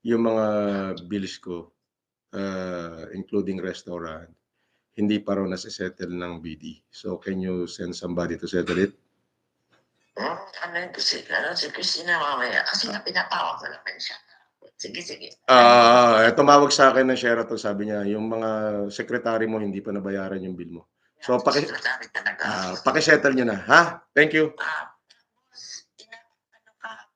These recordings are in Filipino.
Yung mga bills ko, including restaurant, hindi pa raw nase-settle ng BD. So, can you send somebody to settle it? Ano yun si Christina mamaya kasi nga pinatawag ko naman siya. Sige. Tumawag sa akin ng Sheraton, sabi niya, yung mga sekretary mo hindi pa nabayaran yung bill mo. So, Secretary talaga. paki-settle niyo na, ha? Thank you. Ano ka?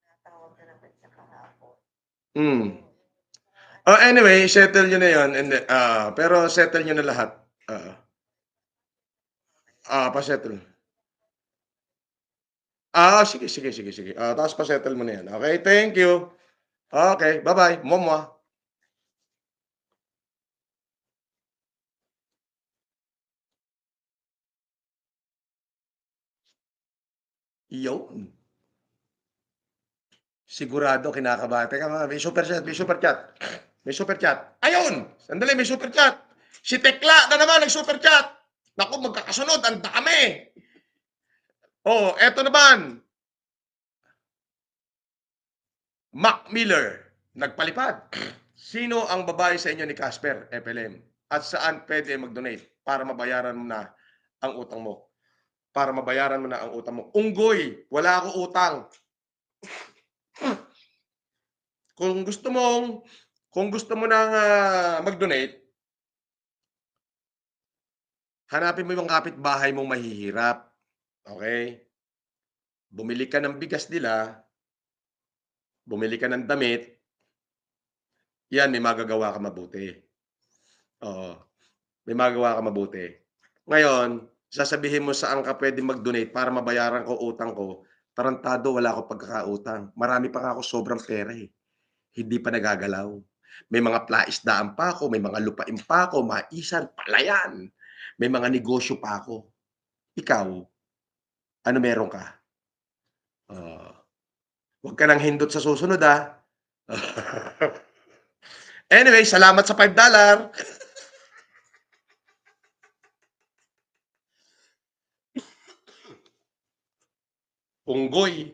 Pinatawag ka naman siya kahapon. Oh, anyway, settle niyo na 'yon, and pero settle niyo na lahat. Pa-settle. Sige. Tapos pa-settle mo na 'yan. Okay, thank you. Okay, bye-bye. Mwah. Yun. Sigurado kinakabahan. Teka nga, may super chat. Ayun! Sandali, may super chat. Si Tekla na naman nag-super chat. Naku, magkakasunod. Ang dami. Oh, eto naman. Mac Miller, nagpalipad. Sino ang babae sa inyo ni Casper, FLM? At saan pwede mag-donate para mabayaran mo na ang utang mo? Unggoy, wala ako utang. Kung gusto mo nang mag-donate, hanapin mo yung kapitbahay mong mahihirap. Okay? Bumili ka ng bigas nila, bumili ka ng damit, yan, may magagawa ka mabuti. Oo, may magagawa ka mabuti. Ngayon, sasabihin mo saan ka pwede mag-donate para mabayaran ko utang ko, tarantado, wala akong pagkakautang. Marami pa nga ako sobrang pera eh. Hindi pa nagagalaw. May mga plaisdaan pa ako, may mga lupain pa ako, maisan, palayan. May mga negosyo pa ako. Ikaw, ano meron ka? Huwag ka nang hindot sa susunod Anyway, salamat sa $5. Unggoy.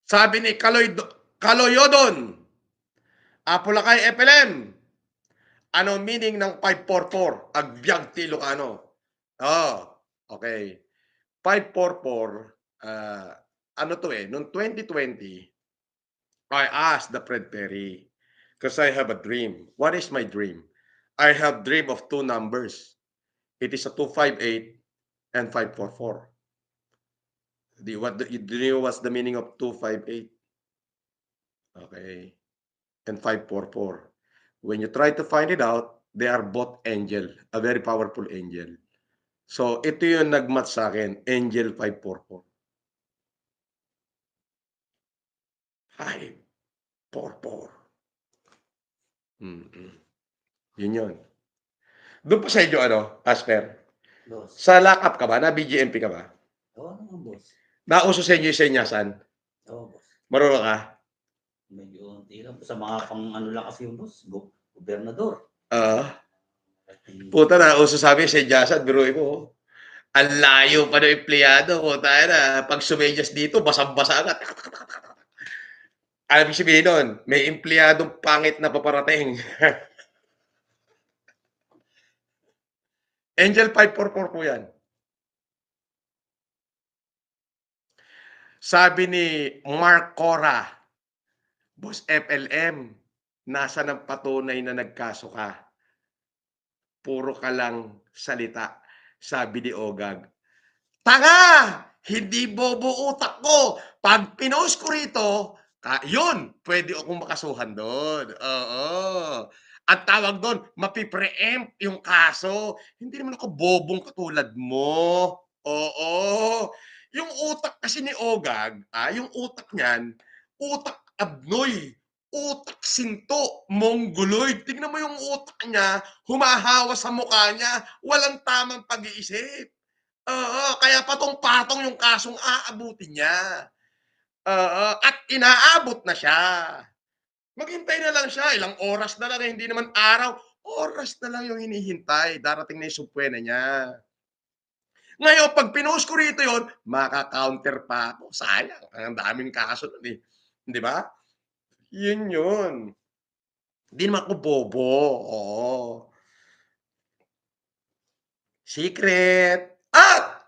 Sabi ni Kaloyodon, Apulakay FLM, ano meaning ng 544? Agbyag ti Ilocano. Okay. 544, ano to noong 2020, I asked the Fred Perry, because I have a dream. What is my dream? I have dream of two numbers. It is a 258 and 544. Do you know what's the meaning of 258? Okay. And 544. When you try to find it out, they are both angel, a very powerful angel. So, ito yung nagmatch sa akin, Angel 544. 544. Yun. Doon pa sa inyo, Asper? Boss. Sa lock-up ka ba? Na BGMP ka ba? Oo naman, boss. Nauso sa inyo yung senyasan? Oo, boss. Marunong ka? Medyo unti lang. Sa mga pang-ano lang kasi yung boss, gobernador. Puta na, uso sabi senyasan, biruin mo. Ang layo pa ng empleyado. Puta na, pag sumenyas dito, basang-basa agad. Alam mo sabihin nun, may empleyadong pangit na paparating. Angel 544 po yan. Sabi ni Mark Cora, Boss FLM, nasa ng patunay na nagkaso ka? Puro ka lang salita, sabi ni Ogag. Tanga! Hindi bobo utak ko. Pag pinost ko rito, yun, pwede akong makasuhan doon. Oo. At tawag doon, mapipreempt yung kaso. Hindi naman ako bobong katulad mo. Oo. Yung utak kasi ni Ogag, yung utak niyan, utak abnoy, utak sinto, mongoloid. Tingnan mo yung utak niya, humahawa sa mukha niya, walang tamang pag-iisip. Oo, kaya patong-patong yung kasong aabutin niya. Oo, at inaabot na siya. Maghintay na lang siya, ilang oras na lang, eh, hindi naman araw, oras na lang yung hinihintay, darating na yung subpuwena niya. Ngayon 'pag pinost ko rito yun, maka-counter pa ako, sayang ang daming kaso nun, eh, 'di ba? Yun. 'Di naman ako bobo, oo. Secret at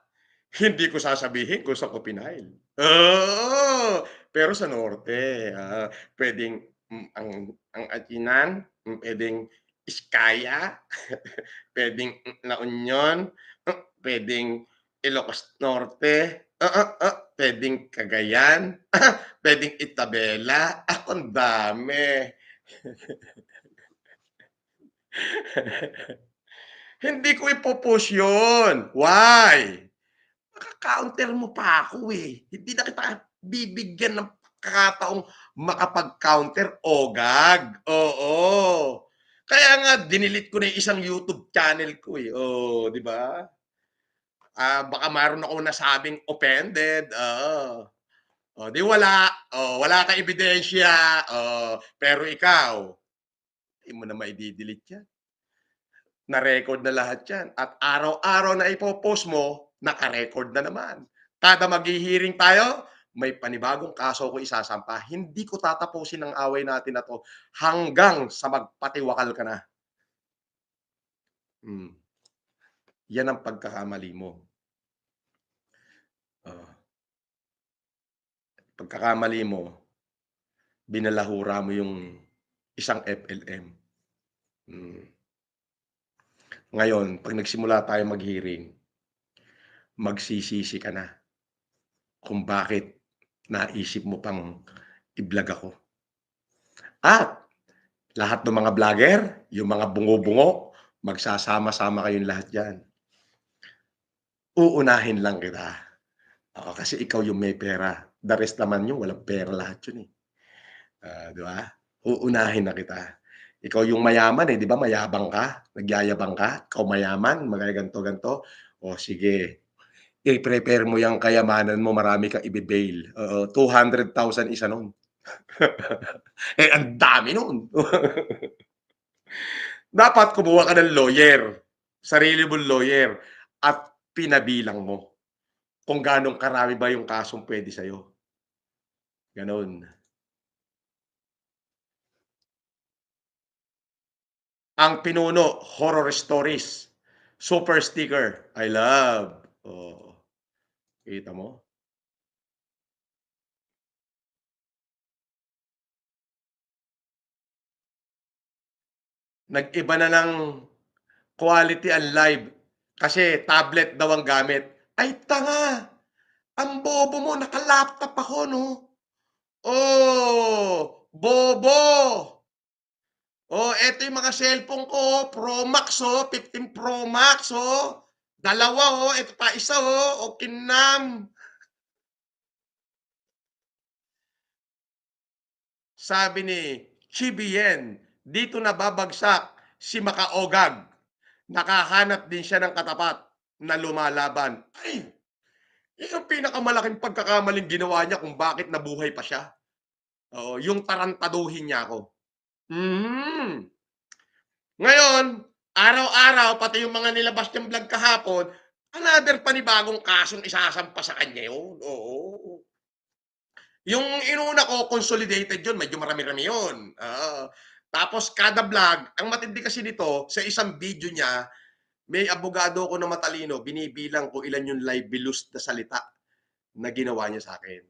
hindi ko sasabihin kung saan ko pinail. Oo, pero sa norte, puwedeng, ang Atinan, puwedeng Iskaya, puwedeng, La Union, puwedeng Ilocos Norte, puwedeng Cagayan, puwedeng Itabela, ang dami. Hindi ko ipo-push yun, why? Maka-counter mo pa ako, eh, hindi na kita bibigyan ng pagkakataong makapag-counter, OGAG, oo. Kaya nga dinelete ko na yung isang YouTube channel ko, eh, oh, 'di ba? Baka mayro'n akong nasabing offended, oo. Oh, 'di wala, oh, wala kang ebidensya, oh, pero ikaw, di mo na maide-delete 'yan. Na-record na lahat 'yan at araw-araw na ipo-post mo, naka-record na naman. Kada maghi-hearing tayo, may panibagong kaso akong isasampa. Hindi ko tatapusin ang away natin na 'to hanggang sa magpatiwakal ka na. Hmm, 'Yan ang pagkakamali mo. Oh, pagkakamali mo, binalahura mo yung isang FLM. Hmm. Ngayon 'pag nagsimula tayong mag-hearing, magsisisi ka na kung bakit naisip mo pang i-vlog ako. At lahat ng mga vlogger, yung mga bungo-bungo, magsasama-sama kayong lahat diyan. Uunahin lang kita, oo, kasi ikaw yung may pera. The rest naman yun walang pera lahat yun, eh, 'di ba? Uunahin na kita. Ikaw yung mayaman, eh, 'di ba mayabang ka, nagyayabang ka, ikaw mayaman, mga ganito, ganito. O sige, i-prepare mo yang kayamanan mo, marami kang ibe-bail, oo, 200,000 isa nun. Eh, ang dami nun. Dapat kumuha ka ng lawyer, sarili mong lawyer at pinabilang mo kung gaano karami ba yung kasong puwede sa'yo, gano'n. Ang pinuno, horror stories, super sticker, I love. Oh, kita mo? Nag-iba na ng quality ang live kasi tablet daw ang gamit. Ay tanga, ang bobo mo, naka-laptop ako 'no. Oh, bobo. Oh, eto yung mga cellphone ko, oh, Pro Max, oh, 15 Pro Max, oh. Dalawa, oh, eto pa isa, oh, oh, kinam. Sabi ni Chibien, dito nababagsak si Makaogag. Nakahanap din siya ng katapat na lumalaban. Ay, yun ang pinakamalaking pagkakamaling ginawa niya kung bakit nabuhay pa siya. Oo, yung tarantaduhin niya ako. Mhm. Ngayon, araw-araw pati yung mga nilabas niyang vlog kahapon, another panibagong kasong isasampa sa kanya yun, oo. Yung inuna ko consolidated yun, medyo marami-rami yun, oo. Tapos kada vlog, ang matindi kasi nito, sa isang video niya, may abogado ako na matalino, binibilang kung ilan yung libelous na salita na ginawa niya sa'kin.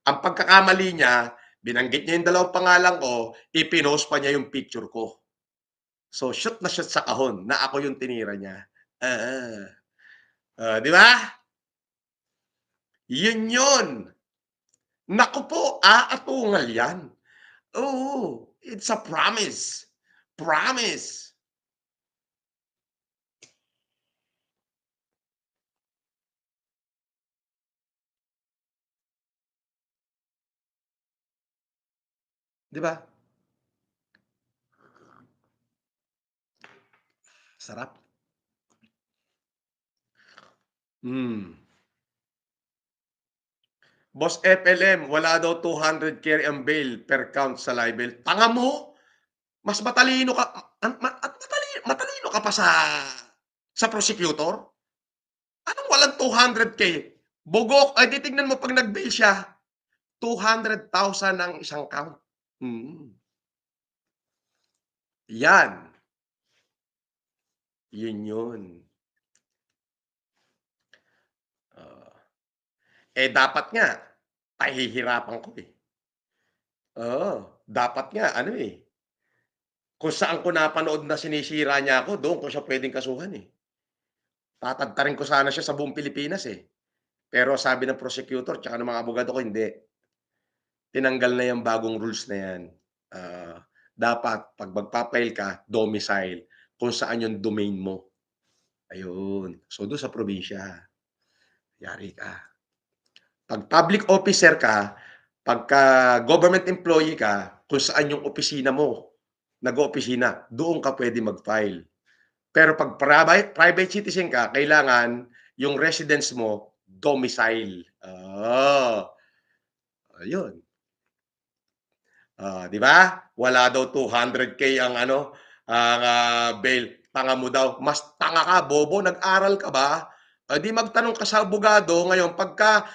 Ang pagkakamali niya, binanggit niya yung dalawang pangalan ko, ipinost pa niya yung picture ko. So, shoot na shoot sa kahon na ako yung tinira niya. Oo. Oh, 'di ba? Yun yun. Naku po, aatungal yan. Oo, it's a promise. Promise. 'Di ba? Sarap. Hmm. Boss FLM, wala daw 200K ang bail per count sa libel. Tanga mo, mas matalino ka at matalino ka pa sa prosecutor? Anong walang 200K? Bugok, ay di tignan mo 'pag nag-bail siya, 200,000 ang isang count. Mm, 'yan, yun. Oo. Dapat nga pahihirapan ko, eh. Oo, dapat nga ano, eh, kung saan ko napanood na sinisira niya ako, doon ko siya puwedeng kasuhan, eh. Tatantarin ko sana siya sa buong Pilipinas, eh. Pero sabi ng prosecutor tsaka ng mga abogado ko, hindi. Tinanggal na 'yang bagong rules na 'yan. Dapat 'pag magfa-file ka, domicile, kung saan yung domain mo, ayun. So, do'n sa probinsya, yari ka. 'Pag public officer ka, pagka government employee ka, kung saan yung opisina mo, nag-oopisina, doon ka puwede mag-file. Pero 'pag private citizen ka, kailangan yung residence mo, domicile. Ayun. 'Di ba? Wala daw 200K ang ano, bail. Tanga mo daw. Mas tanga ka, bobo, nag-aral ka ba? Di magtanong ka sa abogado. Ngayon pagka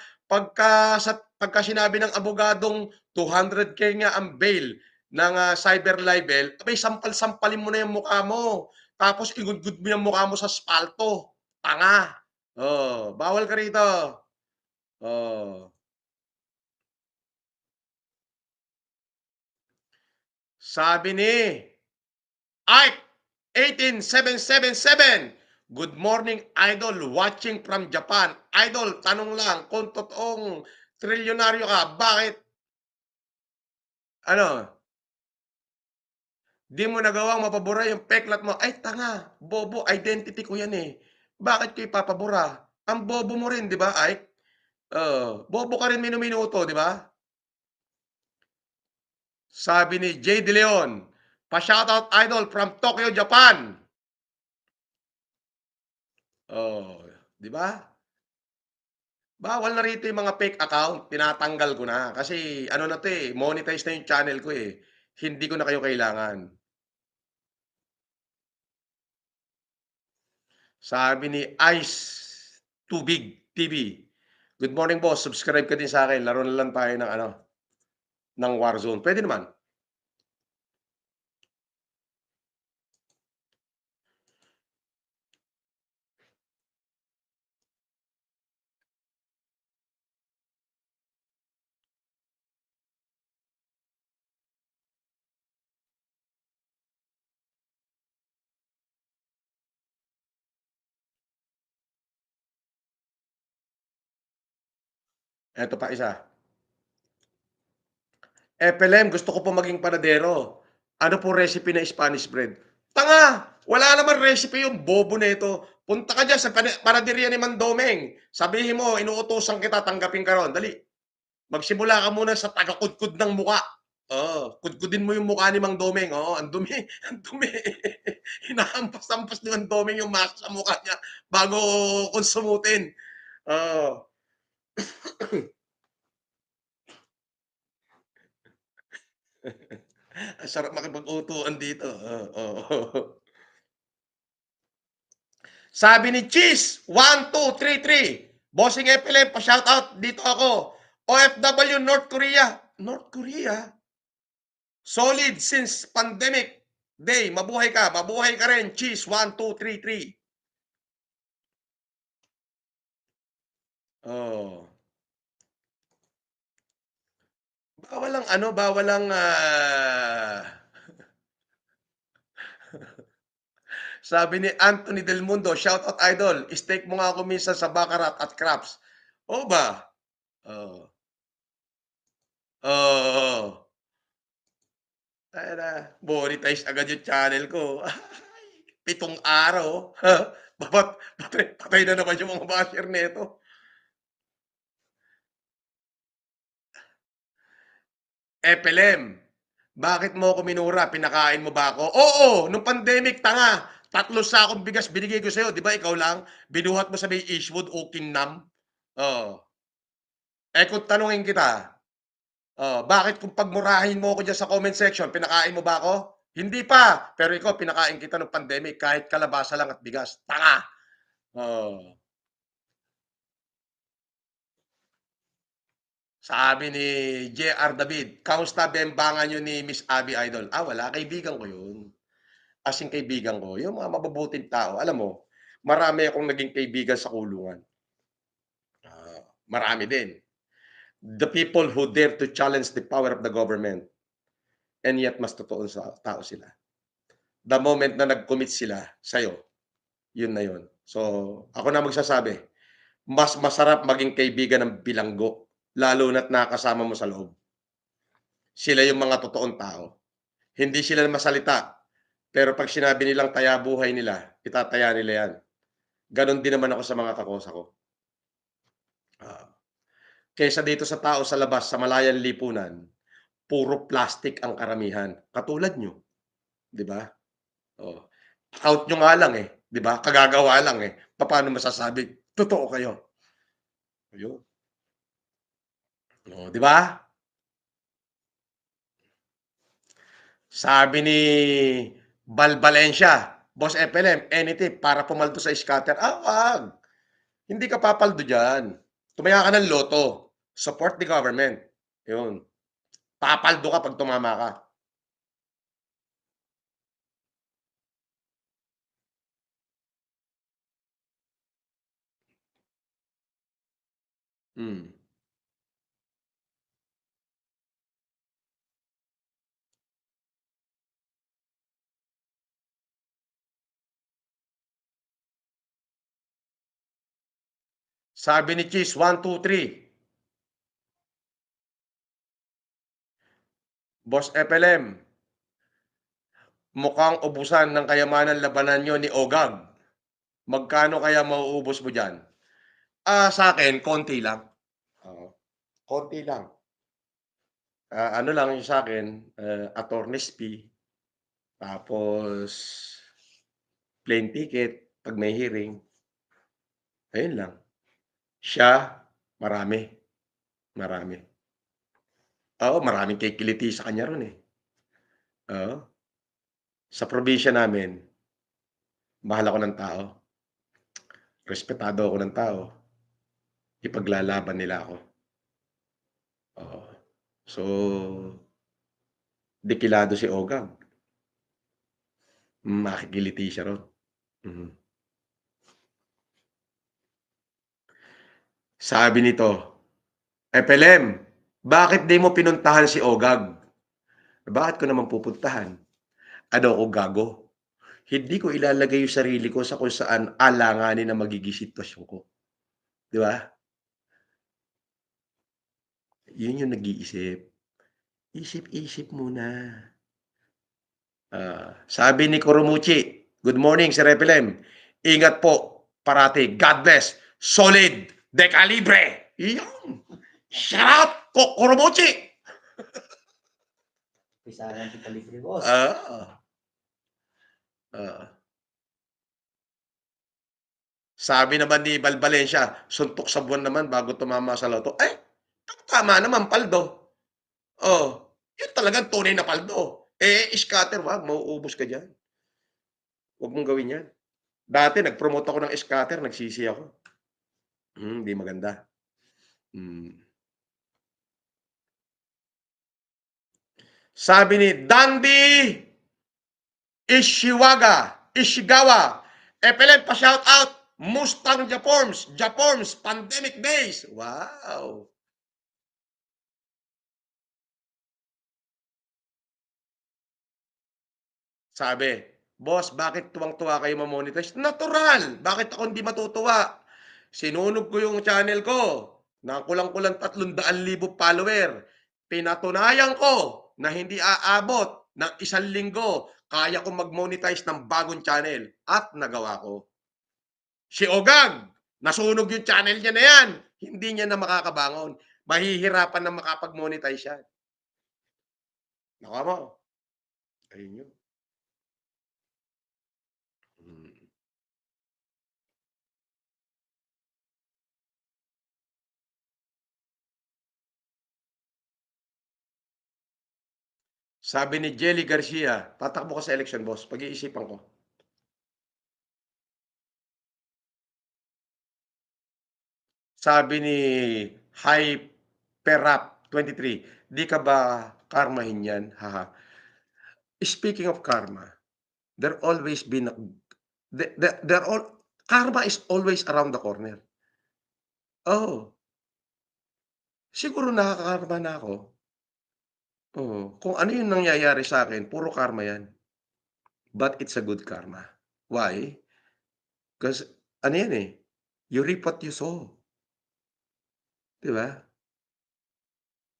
sinabi ng abogadong 200K nga ang bail ng, cyber libel, aba'y sampal-sampalin mo na yung mukha mo. Tapos igudgod mo yung mukha mo sa aspalto, tanga. Bawal ka rito. Oh, sabi ni Ike 18777. Good morning, idol. Watching from Japan. Idol, tanong lang, kung totoong trilyonaryo ka, bakit, ano, di mo nagawang mapabura yung peklat mo? Ay, tanga, bobo, identity ko yan eh. Bakit ko ipapabura? Ang bobo mo rin, di ba, Ike? Bobo ka rin minuminuto, di ba? Sabi ni J. De Leon, pa-shoutout idol from Tokyo, Japan. Oh, di ba? Bawal na rito yung mga fake account, tinatanggal ko na. Kasi ano na 'to, eh, monetize na yung channel ko, eh. Hindi ko na kayo kailangan. Sabi ni Ice Tubig TV, "Good morning boss, subscribe ka din sa'kin, laro na lang tayo ng ano, ng Warzone." Puwede naman. Eto pa isa, "FLM, gusto ko po maging panadero. Ano po recipe ng Spanish bread?" Tanga! Wala naman recipe yung bobo nito. Punta ka diyan sa panaderia ni Mandomeng, sabihin mo, "Inuutusan kita, tanggapin ka ro'n." Dali. Magsimula ka muna sa taga-kudkod ng mukha. Kudkudin mo yung mukha ni Mang Domeng, ang dumi, ang dumi. Hinahampas-hampas ni Mang Domeng yung masa sa mukha niya bago konsumutin. Oo. Ang sarap makipag-utuan dito, oo. Sabi ni Cheese, 1233, Bossing FLM, pa-shoutout, dito ako. OFW North Korea. North Korea? Solid since pandemic day. Mabuhay ka rin. Cheese 1233. Oh. Bawal ang ano, bawal ang, sabi ni Anthony Del Mundo, "Shoutout idol, steak mo nga ako minsan sa baccarat at craps." Oo ba? Oo. Oo. Ayan na, monetize agad yung channel ko. Ay, 7 araw. Patay na naman yung mga basher nito. FLM, bakit mo ako minura, pinakain mo ba ako? Oo, nung pandemic, tanga, 3 sakong bigas binigay ko sa'yo, 'di ba ikaw lang? Binuhat mo sa may Eastwood o Kingnam. Oo. Eh, kung tanungin kita, bakit kung pagmurahin mo ako diyan sa comment section, pinakain mo ba ako? Hindi pa, pero ikaw pinakain kita nung pandemic kahit kalabasa lang at bigas, tanga. Oh, sabi ni J.R. David, "Kamusta bembangan niyo ni Miss Abby Idol?" Wala, kaibigan ko 'yun. As in kaibigan ko, yung mga mabubuting tao. Alam mo, marami akong naging kaibigan sa kulungan. Marami din. The people who dare to challenge the power of the government and yet mas totoo sa tao sila. The moment na nag-commit sila sa'yo, yun na yun. So, ako na magsasabi, mas masarap maging kaibigan ng bilanggo, lalo na't nakakasama mo sa loob. Sila yung mga totoong tao. Hindi sila masalita, pero 'pag sinabi nilang taya buhay nila, itataya nila yan. Gano'n din naman ako sa mga ka-kosa ko. Ah, Kaysa dito sa tao sa labas sa malayang lipunan, puro plastic ang karamihan, katulad niyo, 'di ba? Oh, out niyo nga lang, eh, 'di ba? Kagagawa lang, eh, papaano masasabing totoo kayo? Ayun, oh, 'di ba? Sabi ni Val Valencia, "Boss FLM, anytip para pumaldo sa scatter?" Wag. Hindi ka papaldo diyan. Tumaya ka ng loto, support the government, 'yun. Papaldo ka 'pag tumama ka. Hmm. Sabi ni Cheese, 1, 2, 3, "Boss FLM, mukhang ubusan ng kayamanan labanan niyo ni Ogag. Magkano kaya mauubos mo diyan?" Sa'kin konti lang, oo, konti lang. Ano lang yung sa'kin, attorney's fee, tapos plane ticket 'pag may hearing, ayun lang. Siya, marami, marami. Oo, maraming kikiliti sa kanya ro'n, eh, oo. Sa probinsya namin, mahal ako ng tao, respetado ako ng tao, ipaglalaban nila ako, oo. So, dekilado si Ogag, makikiliti siya ro'n, mhm. Sabi nito, "FLM, bakit 'di mo pinuntahan si Ogag?" Bakit ko naman pupuntahan? Ano ako, gago? Hindi ko ilalagay yung sarili ko sa kung saan alanganin ang magiging sitwasyon ko, 'di ba? Yun yung nag-iisip. Isip-isip muna. Sabi ni Kurumuchi, "Good morning Sir FLM. Ingat po parati. God bless. Solid de calibre." Iyon. Shout out Kurumuchi. Pisahan si Kalibre, boss. Oo, oo. Sabi naman ni Val Valencia, "Suntok sa buwan naman bago tumama sa loto." Ay, tama naman paldo. Oh, yun talagang tunay na paldo. Scatter wag, mauubos ka diyan. Wag mong gawin 'yan. Dati nag-promote ako ng scatter, nagsisi ako. Hindi maganda. Hmm. Sabi ni Dandy Ishigawa, FLM pa-shout out, Mustang Japorms, Pandemic Days. Wow! Sabi, "Boss, bakit tuwang-tuwa kayo ma-monetize?" Natural! Bakit ako hindi matutuwa? Sinunog ko yung channel ko na kulang-kulang 300,000 follower. Pinatunayan ko na hindi aabot ng 1 linggo kaya kong mag-monetize ng bagong channel at nagawa ko. Si Ogag, nasunog yung channel niya na yan. Hindi niya na makakabangon. Mahihirapan na makapag-monetize yan. Nakuha mo? Ayun yun. Hmm. Sabi ni Jelly Garcia, tatakbo ka sa election boss, pag-iisipan ko. Sabi ni Hyperrap 23, di ka ba karmahin yan? Haha. Speaking of karma, there always been a, there all karma is always around the corner. Oh, siguro nakakakarma na ako. Oo, kung ano yung nangyayari sa'kin puro karma yan. But it's a good karma. Why? 'Cause ano yan, eh, you reap what you sow, 'di ba?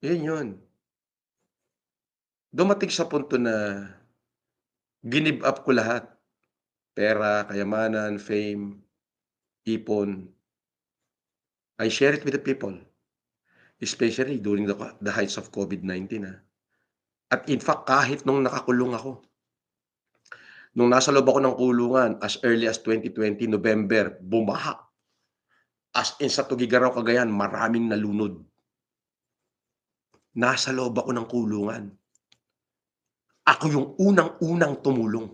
Yun. Dumating sa punto na give up ko lahat. Pera, kayamanan, fame, ipon. I share it with the people, especially during the heights of COVID-19, At in fact, kahit nung nakakulong ako, nung nasa loob ako ng kulungan as early as 2020 November, bumaha. As in sa Tugigaraw, Cagayan, maraming nalunod. Nasa loob ako ng kulungan. Ako yung unang-unang tumulong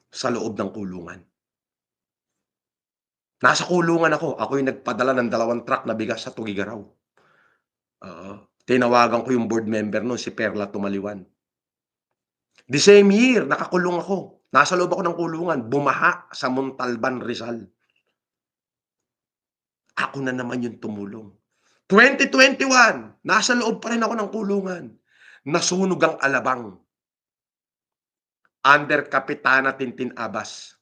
sa loob ng kulungan. Nasa kulungan ako yung nagpadala ng 2 truck na bigas sa Tugigaraw. Oo, tinawagan ko yung board member nun, si Perla Tumaliwan. The same year, nakakulong ako. Nasa loob ako ng kulungan, bumaha sa Montalban, Rizal. Ako na naman yung tumulong. 2021, nasa loob pa rin ako ng kulungan. Nasunog ang Alabang. Under Kapitana Tintin Abbas.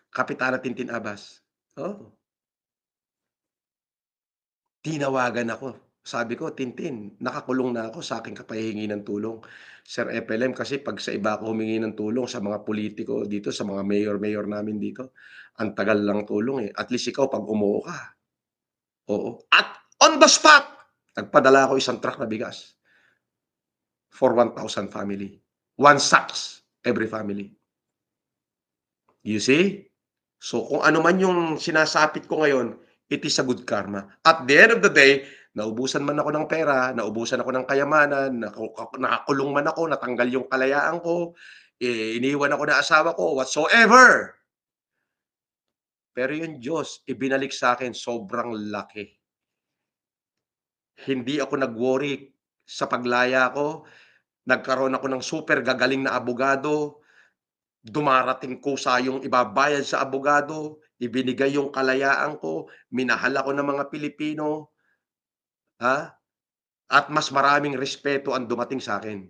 Kapitana Tintin Abbas. Oo. Tinawagan ako. Sabi ko, "Tintin, nakakulong na ako, sa'kin ka pahihingi ng tulong." Sir FLM, kasi 'pag sa iba ako humingi ng tulong sa mga politiko dito, sa mga mayor namin dito, ang tagal lang tulong, eh. At least ikaw 'pag umuo ka, oo. At on the spot, nagpadala ako 1 truck na bigas for 1,000 family. 1 sacks every family. You see? So, kung ano man yung sinasapit ko ngayon, it is a good karma. At the end of the day, naubusan man ako ng pera, naubusan ako ng kayamanan, nakakulong man ako, natanggal yung kalayaan ko, iniwan ako ng asawa ko, whatsoever. Pero yung Diyos, ibinalik sa akin sobrang laki. Hindi ako nag-worry sa paglaya ko, nagkaroon ako ng super gagaling na abogado, dumarating kusa yung ibabayad sa abogado, ibinigay yung kalayaan ko, minahal ako ng mga Pilipino, at mas maraming respeto ang dumating sa'kin.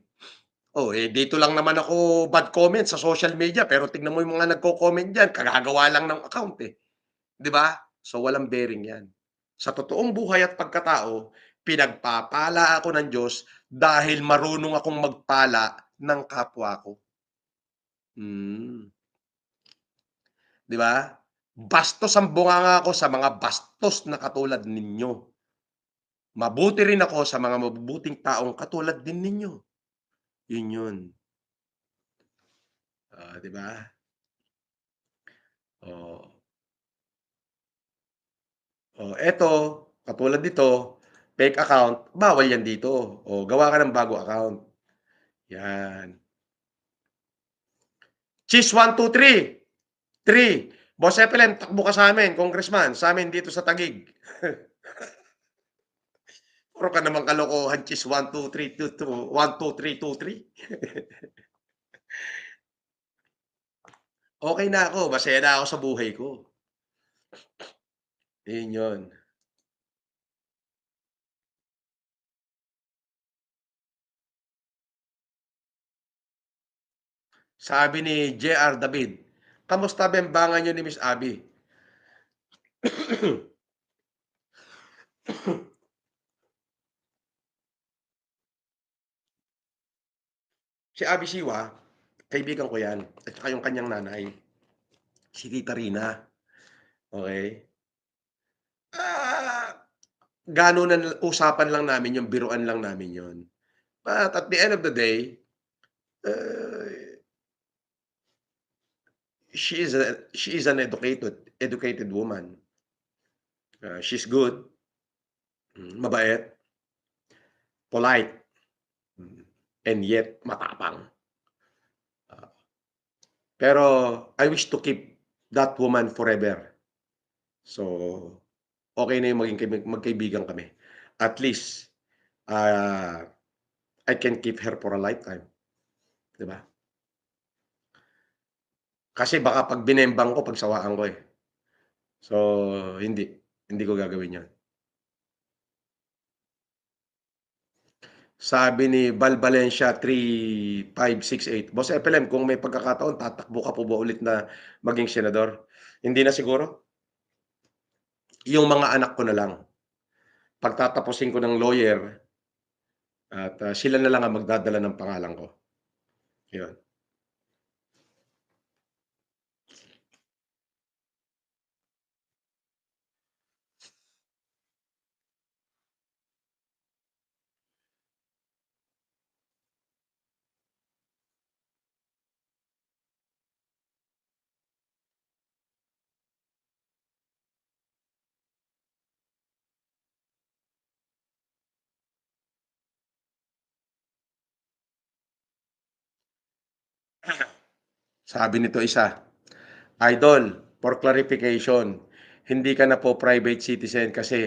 Oh, dito lang naman ako bad comment sa social media, pero tignan mo yung mga nagko-comment diyan, kagagawa lang ng account, 'di ba? So, walang bearing 'yan. Sa totoong buhay at pagkatao, pinagpapala ako ng Diyos dahil marunong akong magpala ng kapwa ko. 'Di ba? Bastos ang bunganga ko sa mga bastos na katulad ninyo. Mabuti rin ako sa mga mabubuting taong katulad din ninyo. Yun yun. 'Di ba? Oh. Oh, eto, katulad nito, fake account, bawal yan dito. Oh, gawa ka ng bago account. Yan. Cheese 1, 2, 3. 3. Boss Epelem, takbo ka sa'min, congressman, sa'min dito sa Taguig. Puro ka namang kalokohan, Cheese 1, 2, 3, 1, 2, 3, 2, 3. Okey na ako, masaya na ako sa buhay ko. Yun yun. Sabi ni JR David, "Kamusta bembangan niyo ni Miss Abby?" Si Abby Siwa, kaibigan ko 'yan, at saka yung kanyang nanay, si Tita Rina, okey? Ah, gano'n na usapan lang namin yun, biruan lang namin yun. But at the end of the day, uh, she is an educated woman. She's good, mabait. polite, and yet matapang. Pero I wish to keep that woman forever. So, okey na yung magkaibigan kami. At least, I can keep her for a lifetime, 'di ba? Kasi baka 'pag binembang ko pagsawaan ko, eh. So, hindi, hindi ko gagawin 'yun. Sabi ni Val Valencia 3568, "Boss FLM, kung may pagkakataon tatakbo ka po ba ulit na maging senador?" Hindi na siguro. Yung mga anak ko na lang. Pagtatapusin ko ng lawyer at, sila na lang ang magdadala ng pangalan ko, 'yun. Sabi nito isa, "Idol, for clarification, hindi ka na po private citizen kasi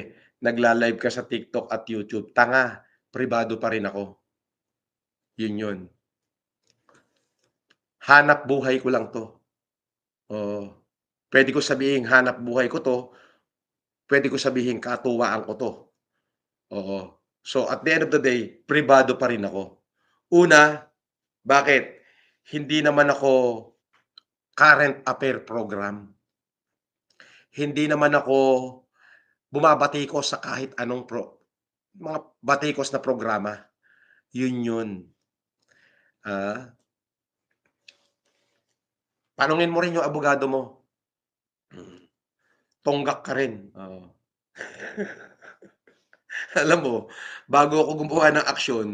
nagla-live ka sa TikTok at YouTube." Tanga, pribado pa rin ako. 'Yun. Hanap buhay ko lang 'to, oo. Puwede ko sabihing hanap buhay ko 'to, puwede ko sabihing katuwaan ko 'to, oo. So, at the end of the day, pribado pa rin ako. Una, bakit? Hindi naman ako current affair program. Hindi naman ako bumabatikos sa kahit anong mga batikos na programa, 'yun. Ah, tanungin mo rin yung abogado mo, mm, tonggak ka rin, oo. Alam mo, bago ako gumawa ng aksyon,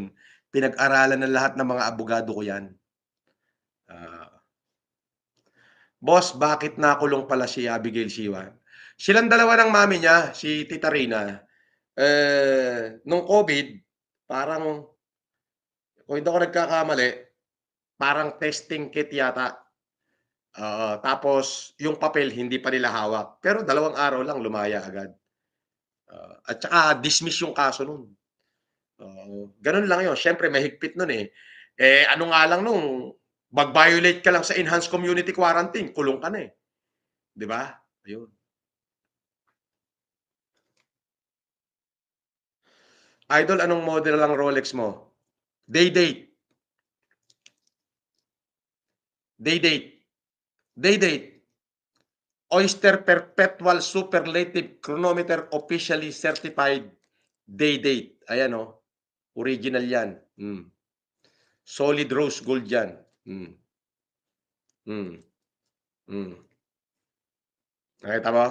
pinag-aralan ng lahat ng mga abogado ko 'yan. Ah, "Boss, bakit nakulong pala si Abigail Siwan?" Silang dalawa ng mami niya, si Tita Rina, nung COVID, parang kung hindi ako nagkakamali, parang testing kit yata. Oo, tapos yung papel hindi pa nila hawak, pero 2 araw lang lumaya agad. At saka dismiss yung kaso nun. Oo, ganun lang yun. Siyempre mahigpit nun, eh. Ano nga lang nun, mag-violate ka lang sa enhanced community quarantine, kulong ka na, eh, 'di ba? Ayun. Idol, anong model ang Rolex mo? Day-date, day-date, day-date. Oyster Perpetual Superlative Chronometer officially certified day-date. Ayan, oh, original 'yan. Solid rose gold 'yan. Hmm, hmm, hmm. Nakita mo?